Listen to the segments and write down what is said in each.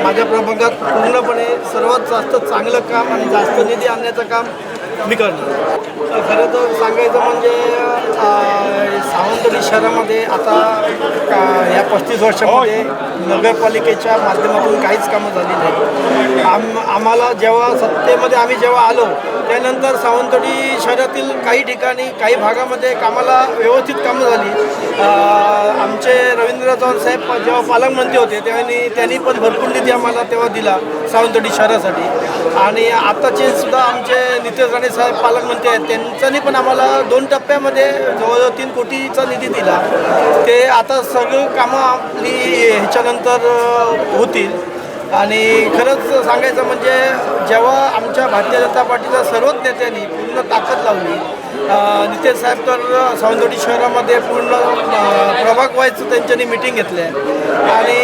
माझ्या प्रभागात पूर्णपणे सर्वात जास्त चांगलं काम आणि जास्त निधी आणण्याचं काम मी करणार. खरं तर सांगायचं म्हणजे सावंतवाडी शहरामध्ये आता या 35 वर्षामध्ये नगरपालिकेच्या माध्यमातून काहीच कामं झाली नाही. आम्हाला जेव्हा सत्तेमध्ये आम्ही जेव्हा आलो त्यानंतर सावंतवाडी शहरातील काही ठिकाणी काही भागामध्ये कामाला व्यवस्थित कामं झाली. आमचे रवींद्र चव्हाण साहेब जेव्हा पालकमंत्री होते त्यांनी पण भरपूर निधी आम्हाला तेव्हा दिला सावंतवाडी शहरासाठी. आणि आताचे सुद्धा आमचे नितेश राणे साहेब पालकमंत्री आहेत, त्यांनी पण आम्हाला 2 टप्प्यामध्ये जवळजवळ 3 कोटीचा निधी दिला. ते आता सगळं कामं आपली ह्याच्यानंतर होतील. आणि खरंच सांगायचं म्हणजे जेव्हा आमच्या भारतीय जनता पार्टीच्या सर्वच नेत्यांनी पूर्ण ताकद लावली, नितेश साहेब तर सावंतवाडी शहरामध्ये पूर्ण प्रभाग व्हायचं त्यांच्यानी मिटिंग घेतली आहे. आणि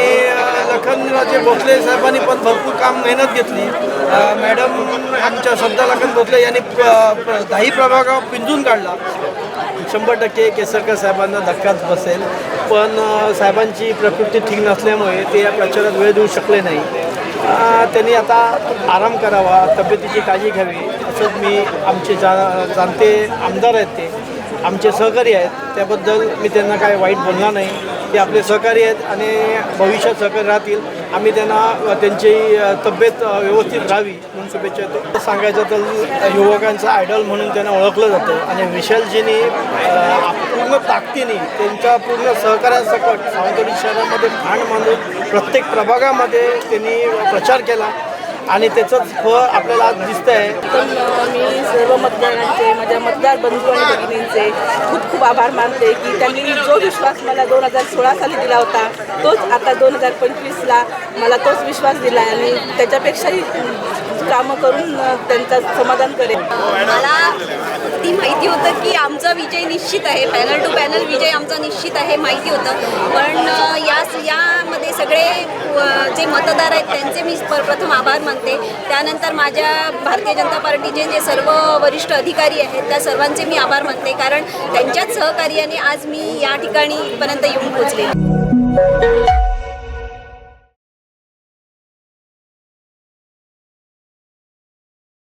लखनराजे भोसले साहेबांनी पण भरपूर काम मेहनत घेतली. मॅडम आमच्या श्रद्धा लखन भोसले यांनी 10 प्रभाग पिंजून काढला. 100% केसरकर साहेबांना धक्काच बसेल, पण साहेबांची प्रकृती ठीक नसल्यामुळे ते या प्रचारात वेळ देऊ शकले नाही. त्यांनी आता आराम करावा, तब्येतीची काळजी घ्यावी असंच मी आमचे जाणते आमदार आहेत, ते आमचे सहकारी आहेत, त्याबद्दल मी त्यांना काय वाईट बोलणार नाही. ते आपले सहकारी आहेत आणि भविष्यात सहकारी राहतील. आम्ही त्यांना त्यांची तब्येत व्यवस्थित राहावी म्हणून शुभेच्छा देतो. सांगायचं तर युवकांचा आयडॉल म्हणून त्यांना ओळखलं जातं. आणि विशालजींनी पूर्ण ताकदीने त्यांच्या पूर्ण सहकार्यासकट सावंतवाडी शहरामध्ये ठाण मांडून प्रत्येक प्रभागामध्ये त्यांनी प्रचार केला आणि त्याचंच फळ आपल्याला आज दिसतं आहे. पण मी सर्व मतदारांचे, माझ्या मतदार बंधू आणि भगिनींचे खूप खूप आभार मानते की त्यांनी जो विश्वास मला 2016 साली दिला होता तोच आता 2025ला मला तोच विश्वास दिला आणि त्याच्यापेक्षाही कामं करून त्यांचं समाधान करेन. मला ती माहिती होतं की आमचा विजय निश्चित आहे, पॅनल टू पॅनल विजय आमचा निश्चित आहे माहिती होतं. पण यामध्ये सगळे जे मतदार आहेत त्यांचे मी प्रथम आभार मानते. त्यानंतर माझ्या भारतीय जनता पार्टीचे जे सर्व वरिष्ठ अधिकारी आहेत त्या सर्वांचे मी आभार मानते, कारण त्यांच्याच सहकार्याने आज मी या ठिकाणी पर्यंत येऊन पोहोचले.